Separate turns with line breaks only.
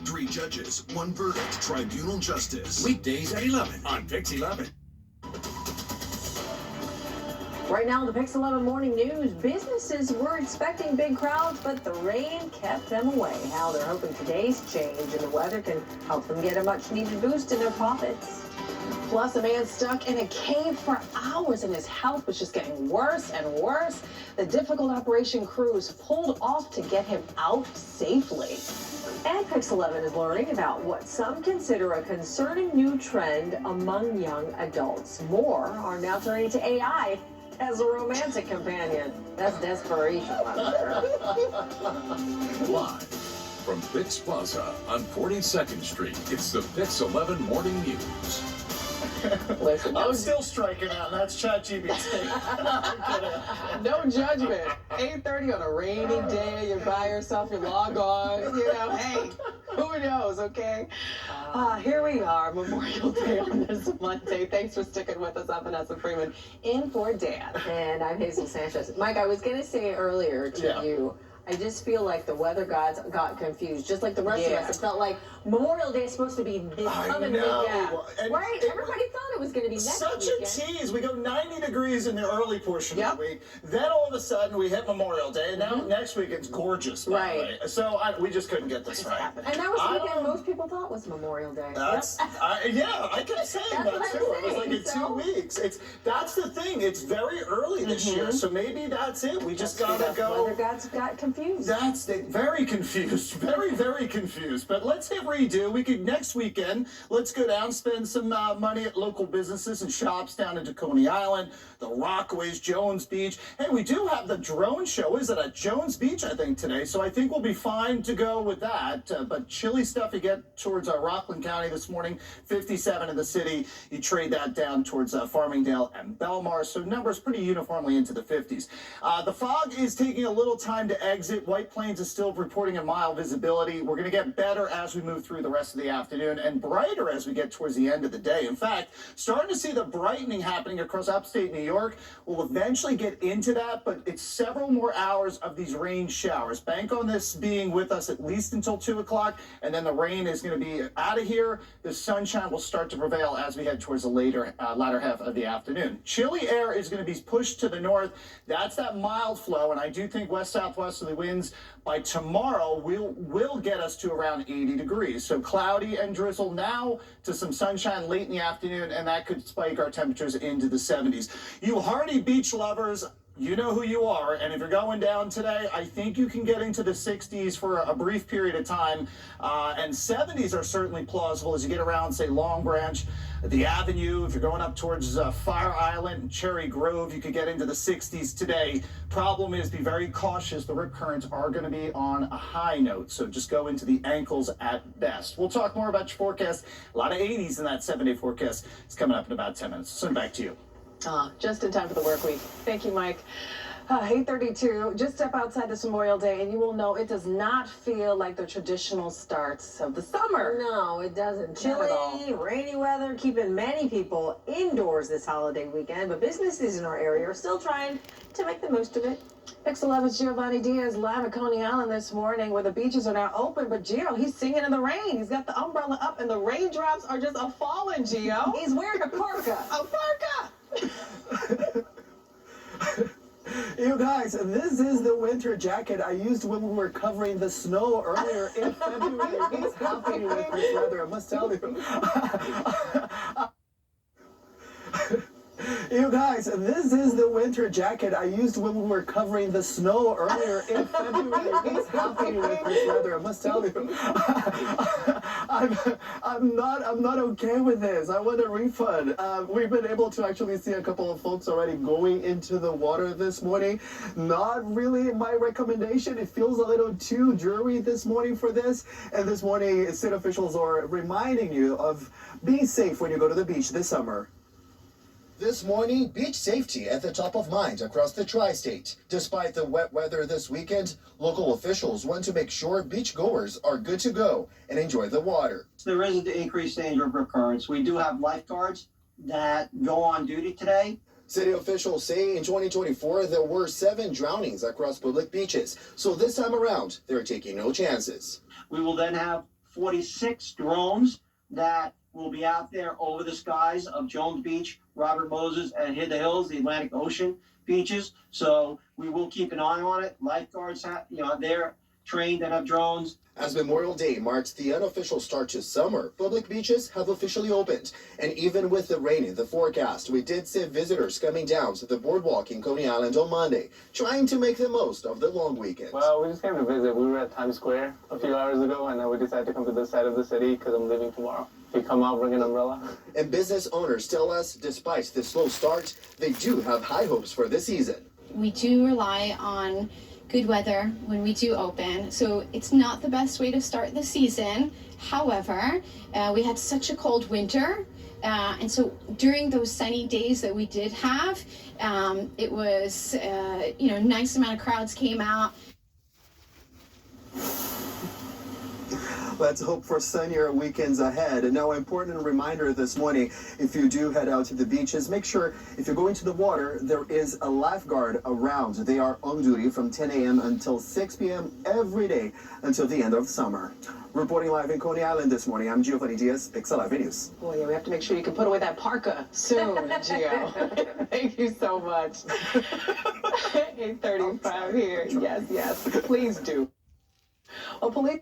3 judges, 1 verdict, tribunal justice.
Weekdays at 11 on PIX11.
Right now, in the PIX11 morning news, businesses were expecting big crowds, but the rain kept them away. How they're hoping today's change in the weather can help them get a much-needed boost in their profits. Plus, a man stuck in a cave for hours and his health was just getting worse and worse. The difficult operation crews pulled off to get him out safely. And PIX11 is learning about what some consider a concerning new trend among young adults. More are now turning to AI as a romantic companion. That's desperation.
Live from PIX Plaza on 42nd Street, it's the PIX11 Morning News.
Listen,
I'm still striking out. That's ChatGPT.
no judgment. 8:30 on a rainy day, you're by yourself, you log on, hey, who knows, okay? Here we are, Memorial Day on this Monday. Thanks for sticking with us. I'm Vanessa Freeman, in for Dan. And I'm Hazel Sanchez. Mike, I was going to say earlier to you, I just feel like the weather gods got confused, just like the rest of us. It felt like Memorial Day is supposed to be this coming weekend. Right? Everybody thought it was going to be next weekend.
Such a tease. We go 90 degrees in the early portion of the week. Then all of a sudden we hit Memorial Day, and now next week it's gorgeous, by the way. So we just couldn't get this right.
And that was the weekend most people thought was Memorial Day.
I kept saying that too. It was like in 2 weeks. That's the thing. It's very early this year, so maybe that's it. We just gotta go.
Weather gods got confused.
That's very confused, very confused. But let's hit redo. We could next weekend. Let's go down, spend some money at local businesses and shops down in Coney Island, the Rockaways, Jones Beach. Hey, we do have the drone show. Is it at Jones Beach? I think today. So I think we'll be fine to go with that. But chilly stuff you get towards Rockland County this morning. 57 in the city. You trade that down towards Farmingdale and Belmar. So numbers pretty uniformly into the 50s. The fog is taking a little time to exit. White Plains is still reporting a mild visibility. We're going to get better as we move through the rest of the afternoon and brighter as we get towards the end of the day. In fact, starting to see the brightening happening across upstate New York. We'll eventually get into that, but it's several more hours of these rain showers. Bank on this being with us at least until 2 o'clock, and then the rain is going to be out of here. The sunshine will start to prevail as we head towards the latter half of the afternoon. Chilly air is going to be pushed to the north. That's that mild flow, and I do think west-southwesterly winds by tomorrow will get us to around 80 degrees. So cloudy and drizzle now to some sunshine late in the afternoon, and that could spike our temperatures into the 70s. You hardy beach lovers, you know who you are, and if you're going down today, I think you can get into the 60s for a brief period of time, and 70s are certainly plausible as you get around, say, Long Branch, the Avenue. If you're going up towards Fire Island and Cherry Grove, you could get into the 60s today. Problem is, be very cautious. The rip currents are going to be on a high note, so just go into the ankles at best. We'll talk more about your forecast. A lot of 80s in that 7-day forecast. It's coming up in about 10 minutes. Send it back to you.
Just in time for the work week. Thank you, Mike. 8:32. Just step outside this Memorial Day and you will know it does not feel like the traditional starts of the summer. No, it doesn't. Chilly, rainy weather, keeping many people indoors this holiday weekend, but businesses in our area are still trying to make the most of it. PIX11's Giovanni Diaz live at Coney Island this morning where the beaches are now open, but Gio, he's singing in the rain. He's got the umbrella up and the raindrops are just a-falling, Gio. He's wearing a parka. A parka!
You guys, this is the winter jacket I used when we were covering the snow earlier in February. He's happy with this weather, I must tell you. You guys, this is the winter jacket I used when we were covering the snow earlier in February. He's happy with this weather, I must tell you. I'm not okay with this. I want a refund. We've been able to actually see a couple of folks already going into the water this morning. Not really my recommendation. It feels a little too dreary this morning for this. And this morning, state officials are reminding you of being safe when you go to the beach this summer.
This morning, beach safety at the top of mind across the tri-state. Despite the wet weather this weekend, local officials want to make sure beachgoers are good to go and enjoy the water.
There is an increased danger of rip currents. We do have lifeguards that go on duty today.
City officials say in 2024, there were 7 drownings across public beaches. So this time around, they're taking no chances.
We will then have 46 drones that will be out there over the skies of Jones Beach, Robert Moses, and Hidden Hills, the Atlantic Ocean beaches. So we will keep an eye on it. Lifeguards have, they're trained and have drones.
As Memorial Day marks the unofficial start to summer, public beaches have officially opened. And even with the rain in the forecast, we did see visitors coming down to the boardwalk in Coney Island on Monday, trying to make the most of the long weekend.
Well, we just came to visit. We were at Times Square a few hours ago, and then we decided to come to this side of the city because I'm leaving tomorrow. If you come out, bring an umbrella.
And business owners tell us, despite the slow start, they do have high hopes for the season.
We do rely on good weather when we do open, so it's not the best way to start the season. However, we had such a cold winter, and so during those sunny days that we did have, it was nice amount of crowds came out.
Let's hope for sunnier weekends ahead. And now, important reminder this morning, if you do head out to the beaches, make sure if you're going to the water, there is a lifeguard around. They are on duty from 10 a.m. until 6 p.m. every day until the end of summer. Reporting live in Coney Island this morning, I'm Giovanni Diaz, PIX11 News.
Boy, yeah, we have to make sure you can put away that parka soon, Gio. Thank you so much. 8:35 here. Yes, please do. Well, police